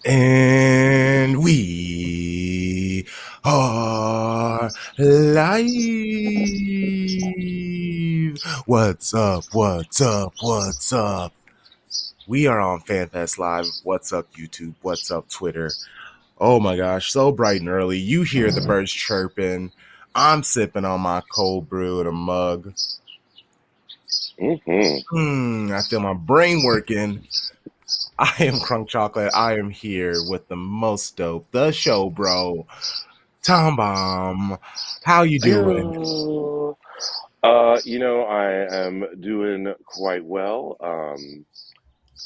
And we are live. What's up? What's up? What's up? We are on FanFest Live. What's up, YouTube? What's up, Twitter? Oh my gosh, so bright and early. You hear the birds chirping. I'm sipping on my cold brew in a mug. I feel my brain working. I am Crunk Chocolate. I am here with the most dope, the show, bro. Tom Bomb. How you doing? Yo. I am doing quite well.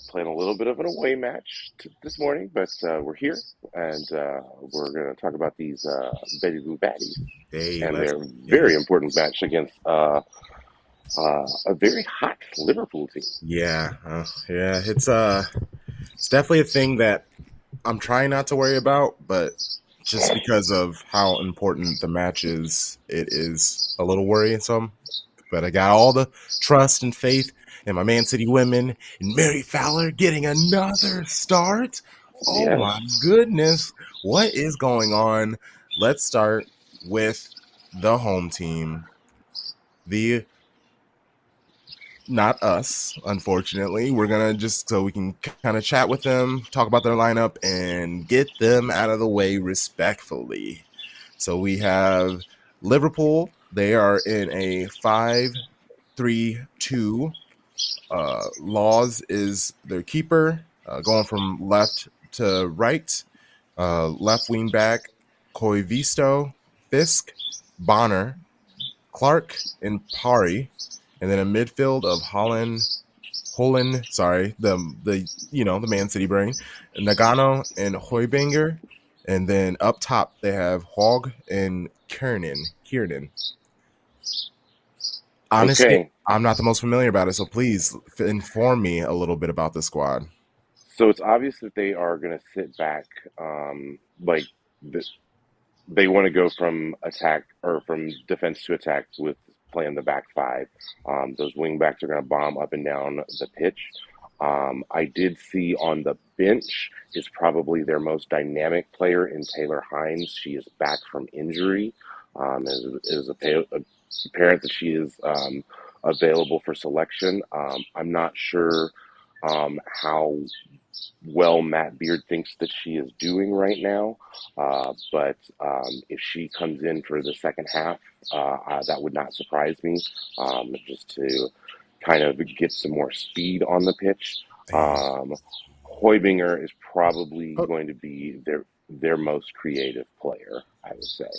Playing a little bit of an away match this morning, but we're here and we're going to talk about these Baddies Hey, and let's their get very it. important match against a very hot Liverpool team. Yeah. It's definitely a thing that I'm trying not to worry about, but just because of how important the match is, it is a little worrisome. But I got all the trust and faith in my Man City women and Mary Fowler getting another start. Oh my Yes. goodness. What is going on? Let's start with the home team. The Not us, unfortunately. We're gonna just so we can kind of chat with them, talk about their lineup, and get them out of the way respectfully. So we have Liverpool. They are in a 5-3-2. Laws is their keeper, going from left to right. Left wing back, Koivisto, Fisk, Bonner, Clark, and Pari, and then a midfield of Holland, the Man City brain, Nagano and Hoiberger, and then up top they have Hogg and Kiernan. Honestly, Okay. I'm not the most familiar about it, so please inform me a little bit about the squad. So it's obvious that they are going to sit back, like the, they want to go from attack or from defense to attack with playing the back five. Those wing backs are going to bomb up and down the pitch. I did see on the bench is probably their most dynamic player in Taylor Hines. She is back from injury. Apparent that she is available for selection. I'm not sure how well Matt Beard thinks that she is doing right now. But if she comes in for the second half, that would not surprise me. Just to kind of get some more speed on the pitch. Damn. Um, Hoibinger is probably Oh, going to be their most creative player, I would say.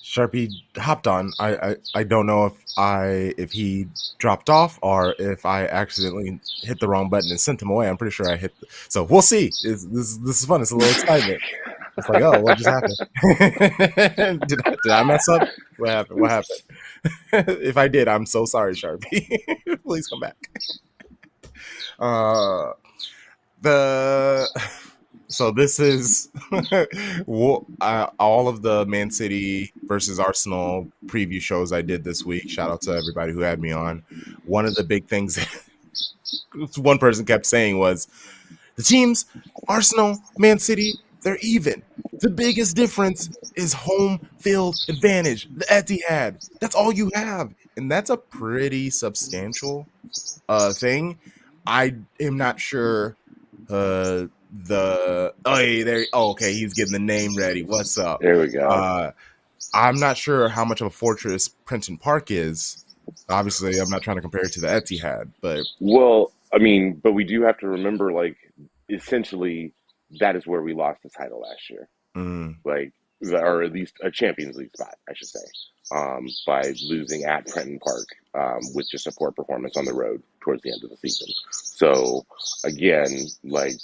Sharpie hopped on. I don't know if he dropped off or if I accidentally hit the wrong button and sent him away. I'm pretty sure I hit. So we'll see. This is fun. It's a little excitement. It's like, oh, what just happened? did I mess up? What happened? What happened? If I did, I'm so sorry, Sharpie. Please come back. Uh, the So this is all of the Man City versus Arsenal preview shows I did this week. Shout out to everybody who had me on. One of the big things one person kept saying was the teams, Arsenal, Man City, they're even. The biggest difference is home field advantage, the Etihad. That's all you have. And that's a pretty substantial thing. I am not sure hey, there, okay, he's getting the name ready. What's up? There we go. Uh I'm not sure how much of a fortress Prenton Park is. Obviously, I'm not trying to compare it to the Etihad, but Well, I mean, but we do have to remember, like, essentially, that is where we lost the title last year. mm, Like, or at least a Champions League spot, I should say, by losing at Prenton Park with just a poor performance on the road towards the end of the season. So, again, like,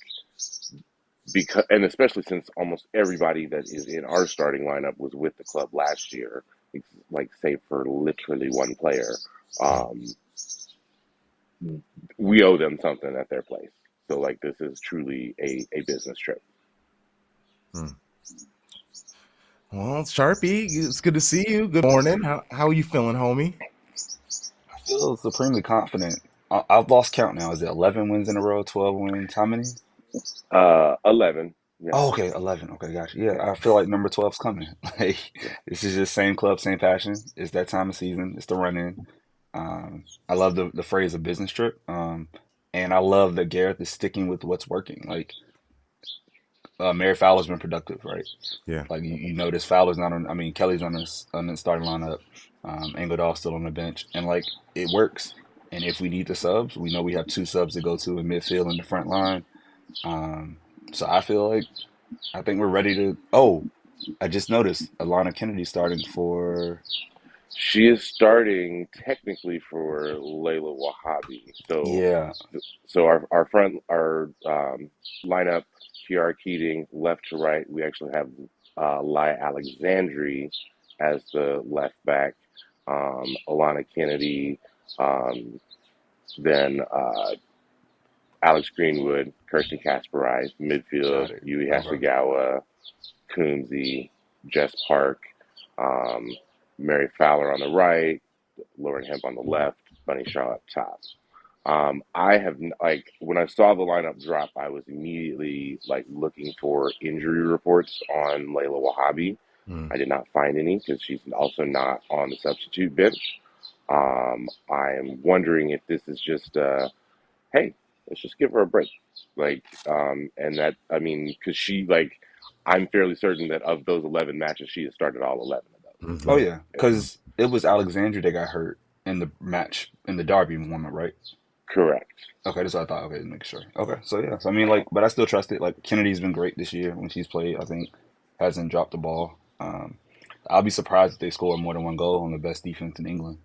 because, and especially since almost everybody that is in our starting lineup was with the club last year, like, save for literally one player, um, we owe them something at their place. So, like, this is truly a business trip. mm. Well, Sharpie, it's good to see you. Good morning. How are you feeling, homie? I feel supremely confident. I've lost count now. Is it 11 wins in a row, 12 wins? How many? 11. Yeah, Oh, okay, 11. Okay, gotcha. Yeah, I feel like number 12's coming. Like, yeah. this is just same club, same passion. It's that time of season. It's the run in. I love the phrase a business trip. And I love that Gareth is sticking with what's working. Like, Mary Fowler's been productive, right? Yeah. Like you notice Fowler's not on. I mean, Kelly's on the starting lineup. Engeldahl's still on the bench, and like it works. And if we need the subs, we know we have two subs to go to in midfield and the front line. Um, so I feel like I think we're ready to. Oh, I just noticed Alana Kennedy starting for. She is starting technically for Layla Wahhabi. Yeah, So our front our lineup: Kiara Keating, left to right. We actually have Laya Alexandri as the left back. Alana Kennedy, um, then Alex Greenwood, Kirsten Kasperai, midfield, got it. Yui Okay, Hasegawa, Kunze, Jess Park, um, Mary Fowler on the right, Lauren Hemp on the left, Bunny Shaw up top. I have like when I saw the lineup drop, I was immediately like looking for injury reports on Layla Wahhabi. Mm. I did not find any because she's also not on the substitute bench. I am wondering if this is just hey, let's just give her a break. Like, and that, I mean, because she, like, I'm fairly certain that of those 11 matches, she has started all 11 of oh Hmm. yeah, those. because it was Alexandria that got hurt in the match in the Derby moment, right? Correct. Okay, that's what I thought. Okay, make sure. Okay, so yeah, so I mean, like, but I still trust it. Like Kennedy's been great this year when she's played. I think hasn't dropped the ball. I'll be surprised if they score more than one goal on the best defense in England.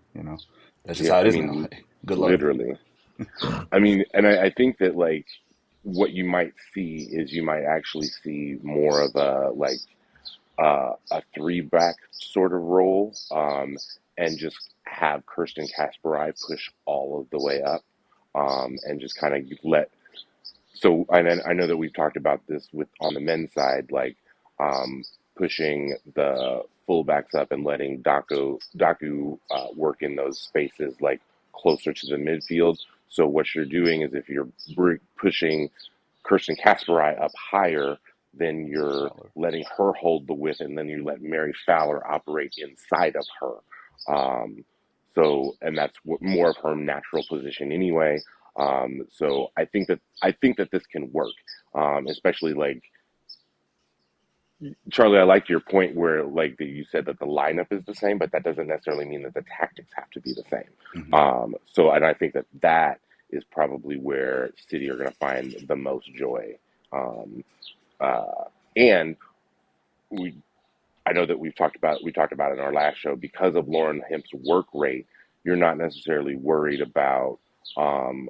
That's just Yeah, how it I is now. mean, Good luck. literally. I mean, and I think that, like, what you might see is you might actually see more of a three back sort of role, and just have Kirsten Kasperai push all of the way up, and just kind of let. So I know that we've talked about this with on the men's side, like pushing the fullbacks up and letting Daku work in those spaces, like closer to the midfield. So what you're doing is if you're pushing Kirsten Kasperai up higher, then you're Fowler. letting her hold the width, and then you let Mary Fowler operate inside of her. And that's more of her natural position anyway. So I think that this can work, especially like Charlie. I like your point where like that you said that the lineup is the same, but that doesn't necessarily mean that the tactics have to be the same. Hmm. And I think that that is probably where City are going to find the most joy. Um, uh, and we I know that we talked about it in our last show because of Lauren Hemp's work rate. You're not necessarily worried about um,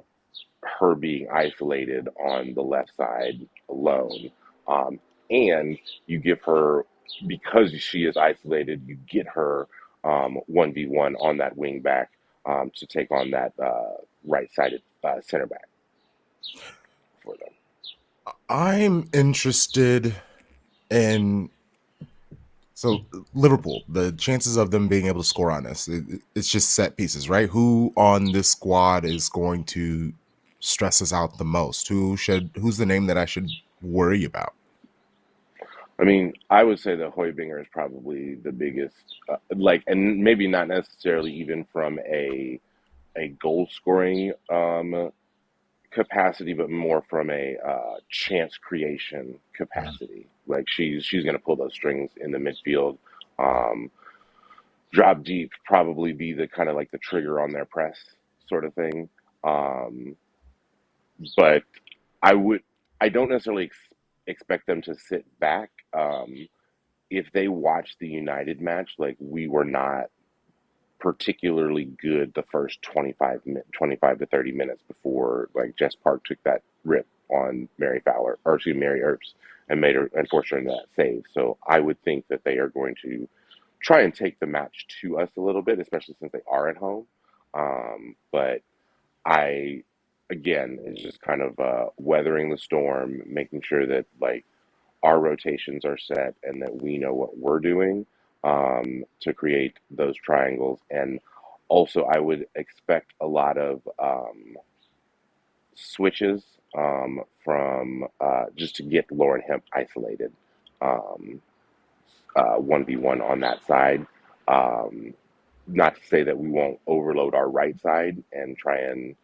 her being isolated on the left side alone. Um, and you give her, because she is isolated, you get her 1v1 on that wing back to take on that right sided center back for them. I'm interested in so Liverpool. The chances of them being able to score on us, it's just set pieces, right? Who on this squad is going to stress us out the most? Who's the name that I should worry about? I mean, I would say that Hoibinger is probably the biggest, like, and maybe not necessarily even from a goal scoring capacity, but more from a chance creation capacity. Like she's going to pull those strings in the midfield, um, drop deep, probably be the kind of like the trigger on their press sort of thing. Um, but I would, I don't necessarily expect them to sit back. If they watch the United match, like we were not particularly good the first 25 to 30 minutes before like Jess Park took that rip on Mary Fowler, or excuse me, Mary Earps, and made her and forced her into that save. So I would think that they are going to try and take the match to us a little bit, especially since they are at home. But I, again, is just kind of weathering the storm, making sure that like our rotations are set and that we know what we're doing to create those triangles. And also, I would expect a lot of switches from just to get Lauren Hemp isolated. Um, 1v1 on that side. Um, Not to say that we won't overload our right side and try and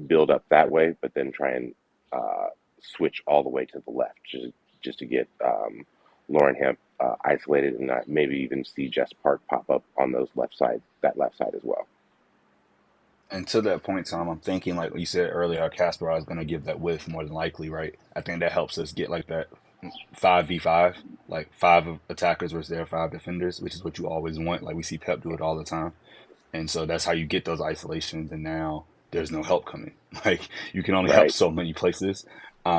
build up that way, but then try and switch all the way to the left just to get Lauren Hemp isolated and not maybe even see Jess Park pop up on that left side as well. And to that point, Tom, I'm thinking like you said earlier, how Casper is going to give that width more than likely, right? I think that helps us get like that 5v5, like five attackers versus their five defenders, which is what you always want. Like we see Pep do it all the time. And so that's how you get those isolations. And now there's no help coming. Like you can only help Right. so many places,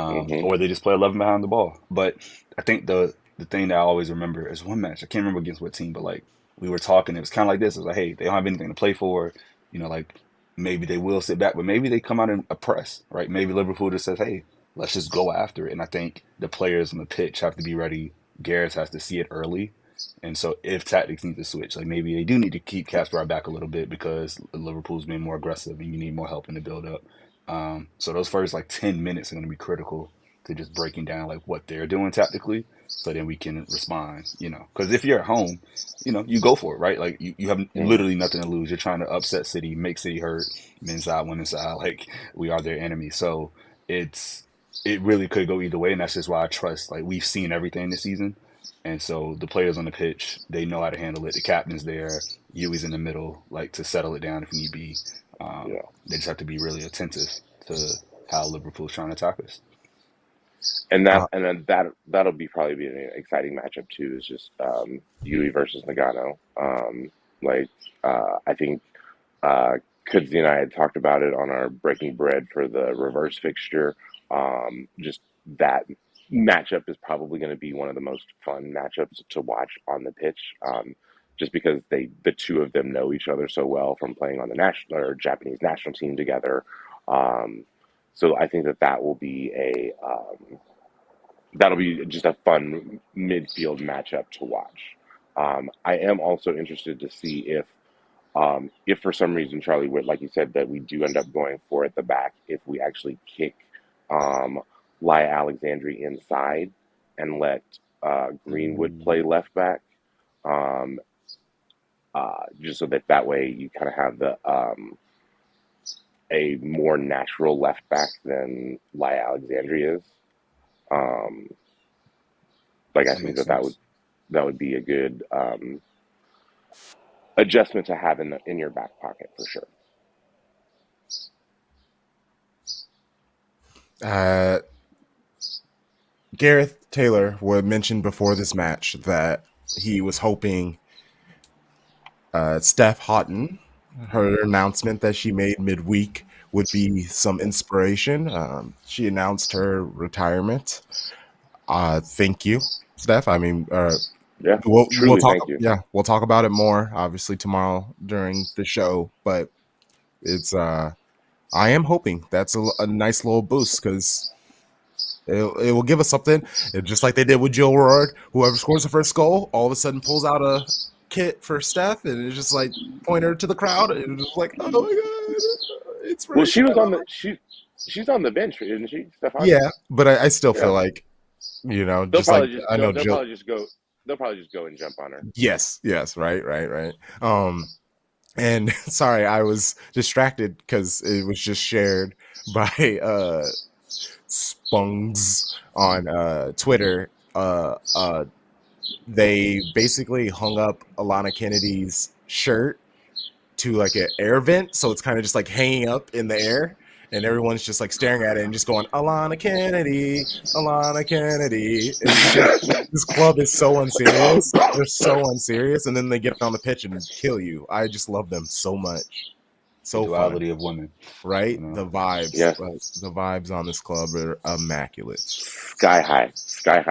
Hmm. or they just play 11 behind the ball. But I think the thing that I always remember is one match. I can't remember against what team, but like we were talking. It was kind of like this. It was like, hey, they don't have anything to play for. Like maybe they will sit back, but maybe they come out and press. Right? Maybe Liverpool just says, hey, let's just go after it. And I think the players on the pitch have to be ready. Gareth has to see it early, and so if tactics need to switch, like maybe they do need to keep Casper back a little bit because Liverpool's being more aggressive and you need more help in the build up. So those first like 10 minutes are going to be critical to just breaking down like what they're doing tactically so then we can respond. Because if you're at home, you go for it, right? Like you have Hmm. literally nothing to lose. You're trying to upset City, make City hurt, men's side, women's side. Like we are their enemy. So it really could go either way. And that's just why I trust, like we've seen everything this season. And so the players on the pitch, they know how to handle it. The captain's there, Yui's in the middle, like to settle it down if need be. Yeah. They just have to be really attentive to how Liverpool's trying to attack us. And Uh, that'll probably be an exciting matchup too. Is just Yui versus Nagano. Like I think uh, Kudzi and I had talked about it on our Breaking Bread for the reverse fixture. Just that matchup is probably going to be one of the most fun matchups to watch on the pitch. Just because the two of them know each other so well from playing on the national or Japanese national team together. Um, so I think that will be that'll be just a fun midfield matchup to watch. I am also interested to see if for some reason Charlie would, like you said, that we do end up going for at the back, if we actually kick um, Laya Alexandri inside and let Greenwood Mm, play left back, um, just so that way you kind of have a more natural left back than Laya Alexandri is. Um, like I that think makes sense. that would be a good adjustment to have in your back pocket for sure. uh, Gareth Taylor would mention before this match that he was hoping Steph Houghton, her announcement that she made midweek, would be some inspiration. She announced her retirement. Thank you, Steph. I mean, Yeah, we'll truly, talk. thank you. Yeah, we'll talk about it more obviously tomorrow during the show. But it's I am hoping that's a nice little boost because it will give us something. Just like they did with Joe Roard. Whoever scores the first goal, all of a sudden pulls out a kit for Steph, and it's just like point her to the crowd, and it's just like, oh my god, Well, inspiration. she's on the bench, isn't she, Stefani? Yeah, but I still feel Yeah, like just like I know they'll Jill. probably just go they'll probably just go and jump on her. Yes, right. And sorry, I was distracted because it was just shared by Spungs on Twitter. They basically hung up Alana Kennedy's shirt to like an air vent, so it's kind of just like hanging up in the air, and everyone's just like staring at it and just going Alana Kennedy, Alana Kennedy. It's just this club is so unserious. They're so unserious, and then they get on the pitch and kill you. I just love them so much. The So fun, duality of women, right? you know. The vibes, Yes, like the vibes on this club are immaculate. sky high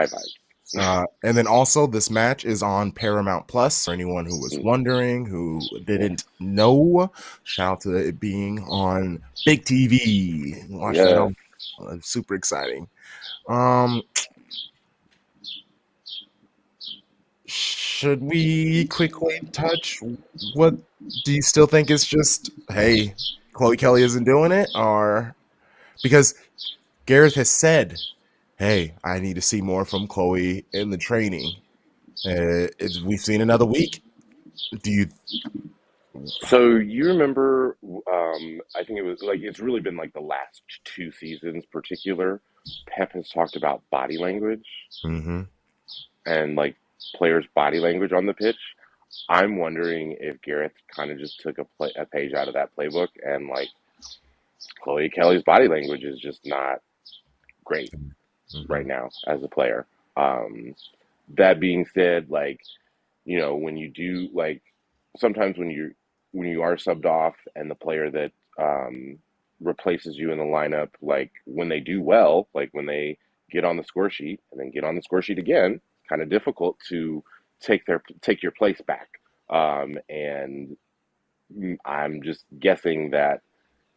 vibes. And then also, this match is on Paramount Plus. For anyone who was wondering, who Yeah, didn't know, shout out to it being on big TV. Watch that yeah. on. Super exciting. Um, should we quickly touch what do you still think is just hey, Chloe Kelly isn't doing it, or because Gareth has said, "Hey, I need to see more from Chloe in the training." We've seen another week. Do you? So you remember, I think it was like it's really been like the last two seasons, particular. Pep has talked about body language Mm-hmm. and like players' body language on the pitch. I'm wondering if Gareth kind of just took a page out of that playbook, and like Chloe Kelly's body language is just not great Mm-hmm. right now as a player. Um, that being said, like when you do like sometimes when you are subbed off and the player that replaces you in the lineup, like when they do well, like when they get on the score sheet and then get on the score sheet again, kind of difficult to take your place back. And I'm just guessing that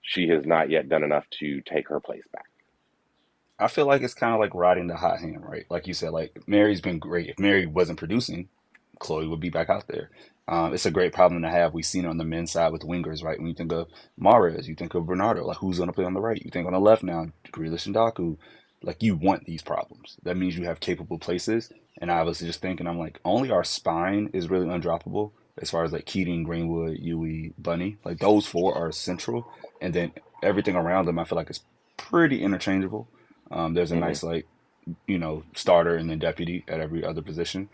she has not yet done enough to take her place back. I feel like it's kind of like riding the hot hand, right? Like you said, like Mary's been great. If Mary wasn't producing, Chloe would be back out there. It's a great problem to have. We've seen it on the men's side with wingers, right? When you think of Mahrez, you think of Bernardo, like who's going to play on the right? You think on the left now, Grealish and Daku. Like you want these problems. That means you have capable places. And I was just thinking, I'm like, only our spine is really undroppable as far as like Keating, Greenwood, Yui, Bunny. Like those four are central. And then everything around them, I feel like is pretty interchangeable. There's a Hmm. nice like starter and then deputy at every other position.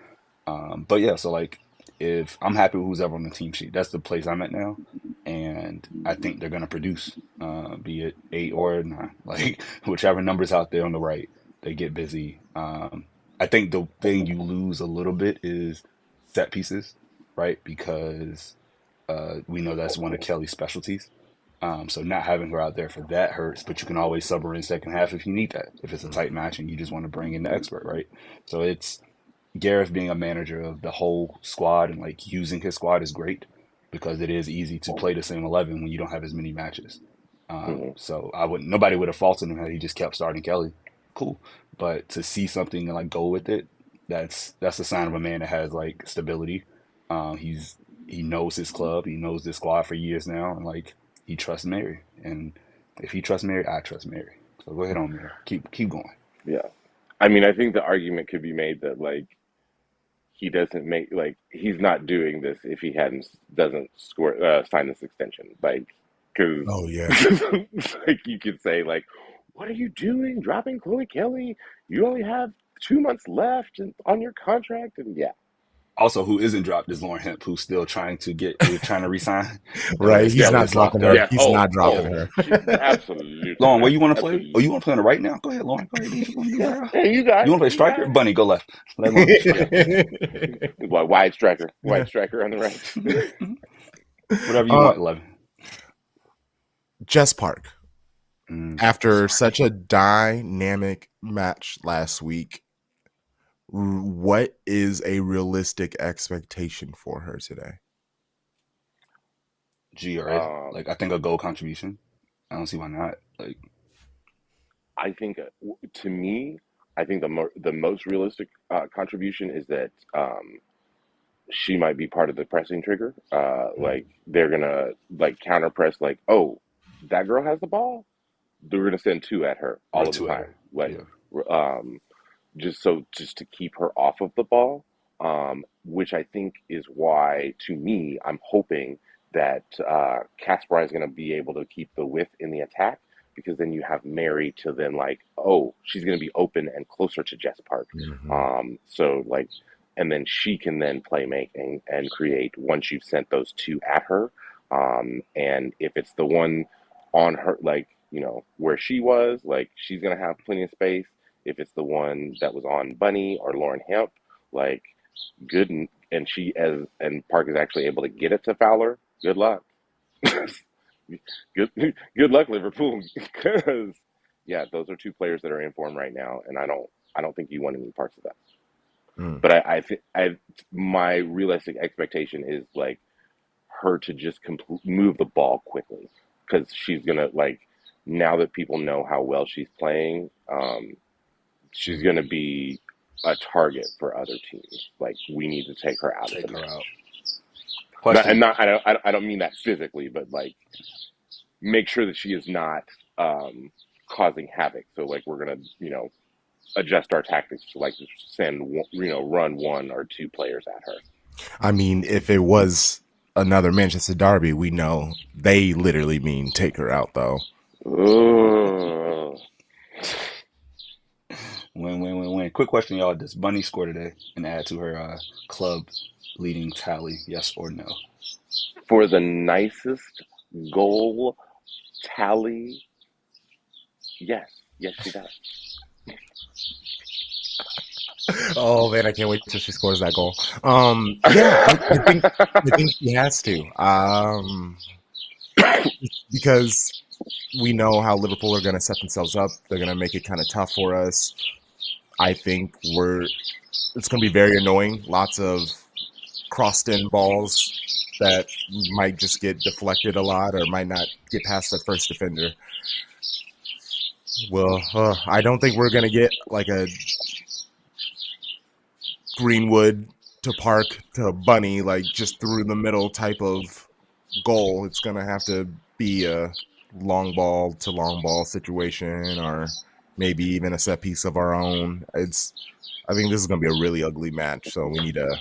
But yeah, so like if I'm happy with who's ever on the team sheet, that's the place I'm at now, and I think they're gonna produce, be it 8 or 9, like whichever numbers out there on the right, they get busy. I think the thing you lose a little bit is set pieces, right? Because we know that's one of Kelly's specialties. So not having her out there for that hurts, but you can always sub her in second half if you need that. If it's a tight match and you just want to bring in the expert, right? So it's Gareth being a manager of the whole squad and like using his squad is great because it is easy to play the same 11 when you don't have as many matches. Hmm. So I wouldn't, nobody would have faulted him had he just kept starting Kelly. Cool. But to see something and like go with it, that's a sign of a man that has like stability. He knows his club, he knows this squad for years now, and like he trusts Mary. And if he trusts Mary, I trust Mary. So go ahead on, Mary. Keep going. Yeah. I mean, I think the argument could be made that like he doesn't make like he's not doing this if he hadn't doesn't score sign this extension like because Oh yeah. like you could say like what are you doing dropping Chloe Kelly, you only have 2 months left on your contract, and yeah. Also, who isn't dropped is Lauren Hemp, who's still trying to resign. Right. He's Yeah. not It's locked dropping her. up. Yeah. He's Oh, not dropping oh, her. absolutely Lauren, where not. you want to play? Oh, Absolutely you want not. to play on the right now? Go ahead, Lauren. Go ahead. Do what you want to do, Yeah. girl. Hey, You want to play you striker? got it. Bunny, go left. Let Lauren play Yeah. striker. Wide striker on the right. Whatever you uh, want, 11. Jess Park. That's After right. such a dynamic match last week, what is a realistic expectation for her today? G or A. um Like, I think a goal contribution. I don't see why not. Like, I think to me, I think the most realistic contribution is that she might be part of the pressing trigger. Like they're gonna like counter press, like, oh, that girl has the ball. They're gonna send two at her or all of the two at time, her. like Yeah. um, just to keep her off of the ball. Which I think is why, to me, I'm hoping that Caspar is going to be able to keep the width in the attack, because then you have Mary to then like, oh, she's going to be open and closer to Jess Park. Mm-hmm. So like, and then she can then play make and create once you've sent those two at her. And if it's the one on her, like, where she was, like, she's going to have plenty of space. If it's the one that was on Bunny or Lauren Hemp, like, good, and she as and Park is actually able to get it to Fowler. Good luck. good good luck, Liverpool, because yeah, those are two players that are in form right now, and I don't think you want any parts of that. Mm. But I my realistic expectation is like her to just move the ball quickly, because she's gonna like, now that people know how well she's playing, she's gonna be a target for other teams. Like, we need to take her out of the Take her out. match. Question. I don't mean that physically, but like make sure that she is not. causing havoc. So like we're gonna adjust our tactics to like run one or two players at her. I mean, if it was another Manchester derby, we know they literally mean take her out, though. Ooh. Win. Quick question, y'all. Does Bunny score today and add to her club leading tally? Yes or no? For the nicest goal tally, yes, she does. Oh man, I can't wait till she scores that goal. Yeah, I think she has to. Because we know how Liverpool are going to set themselves up. They're going to make it kind of tough for us. I think it's going to be very annoying. Lots of crossed in balls that might just get deflected a lot or might not get past the first defender. Well, I don't think we're going to get like a Greenwood to Park to Bunny, like just through the middle type of goal. It's going to have to be a long ball to long ball situation or maybe even a set piece of our own. I think this is going to be a really ugly match, so we need to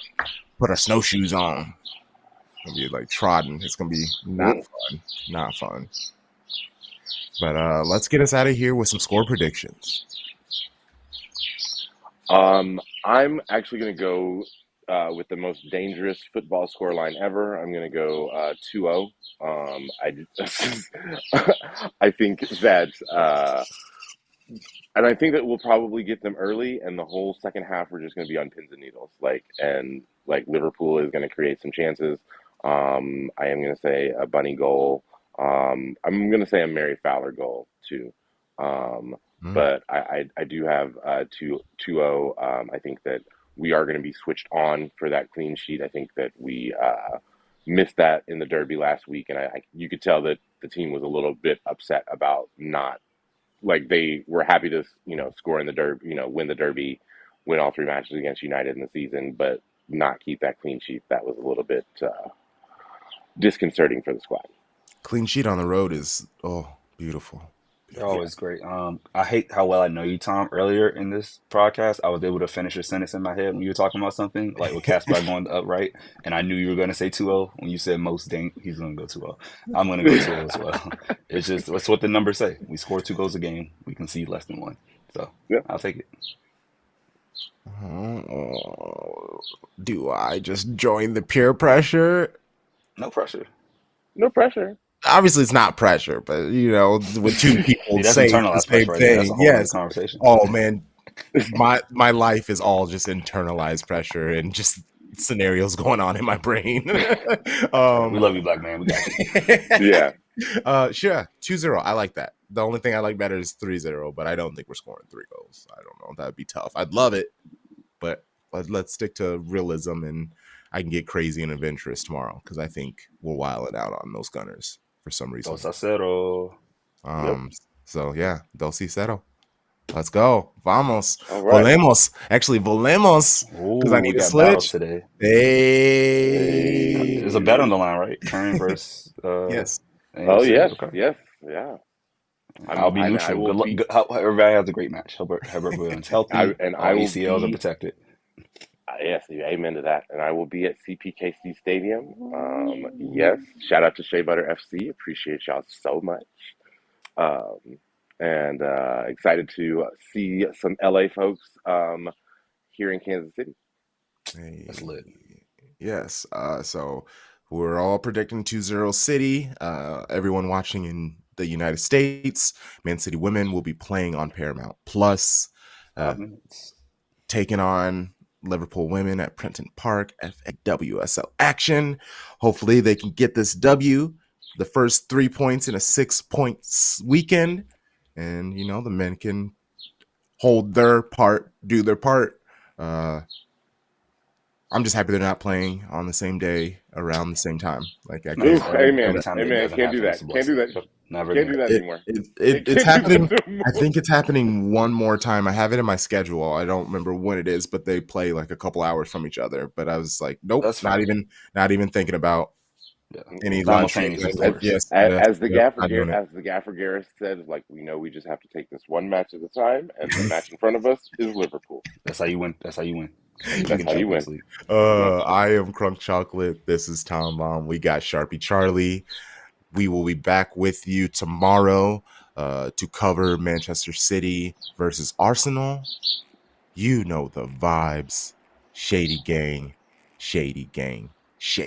put our snowshoes on. It's going to be like trodden. It's going to be not fun. But let's get us out of here with some score predictions. I'm actually going to go with the most dangerous football scoreline ever. I'm going to go 2-0. I think that, and I think that we'll probably get them early, and the whole second half we're just going to be on pins and needles. And Liverpool is going to create some chances. I am going to say a Bunny goal. I'm going to say a Mary Fowler goal too. But I do have 2-0. I think that we are going to be switched on for that clean sheet. I think that we missed that in the derby last week, and you could tell that the team was a little bit upset about not, like, they were happy to score in the derby, win the derby, win all 3 matches against United in the season, but not keep that clean sheet. That was a little bit disconcerting for the squad. Clean sheet on the road is beautiful. They're always great. I hate how well I know you, Tom. Earlier in this podcast, I was able to finish a sentence in my head when you were talking about something, like with Casper going upright, and I knew you were going to say 2-0. When you said he's going to go 2-0. I'm going to go 2-0 as well. That's what the numbers say. We score 2 goals a game. We concede less than 1. So, yeah. I'll take it. Do I just join the peer pressure? No pressure. No pressure. Obviously, it's not pressure, but with 2 people saying the same thing, yes. Conversation. Oh man, my life is all just internalized pressure and just scenarios going on in my brain. We love you, black man. We got you. Yeah. Sure. 2-0. I like that. The only thing I like better is 3-0, but I don't think we're scoring 3 goals. I don't know. That'd be tough. I'd love it, but let's stick to realism, and I can get crazy and adventurous tomorrow because I think we're wilding out on those Gunners for some reason. 2-0. So yeah, 2-0. Let's go. Vamos. Right. Volemos. Actually, volemos. Because I need to switch today. Hey. There's a bet on the line, right? Kern versus. Yes. Oh yes. Okay. Yes. Yeah. I'll be neutral. Good luck. Everybody has a great match. Hope everyone's healthy. And all ACLs are protected. Yes, amen to that. And I will be at CPKC Stadium. Yes, shout out to Shea Butter FC. Appreciate y'all so much. And excited to see some LA folks here in Kansas City. Hey. That's lit. Yes. So we're all predicting 2-0 City. Everyone watching in the United States, Man City women will be playing on Paramount Plus, taking on Liverpool women at Prenton Park at WSL action. Hopefully they can get this W, the first 3 points in a 6-point weekend, and the men can hold their part, do their part. I'm just happy they're not playing on the same day around the same time. Like I can't. Amen. Can't do that. Can't do that. Never can't do that anymore. It's happening. I think it's happening one more time. I have it in my schedule. I don't remember when it is, but they play like a couple hours from each other. But I was like, nope, not even thinking about Yeah, Any lingerie? simultaneous, of As course. Yes, yes, yep, not doing it. As the Gaffer Garris said, like we know we just have to take this one match at a time, and the match in front of us is Liverpool. That's how you win. That's how you win. Like That's chicken how you Champions win. League. I am Crunk Chocolate. This is Tom Bomb. We got Sharpie Charlie. We will be back with you tomorrow to cover Manchester City versus Arsenal. You know the vibes. Shady gang, shady gang, shady.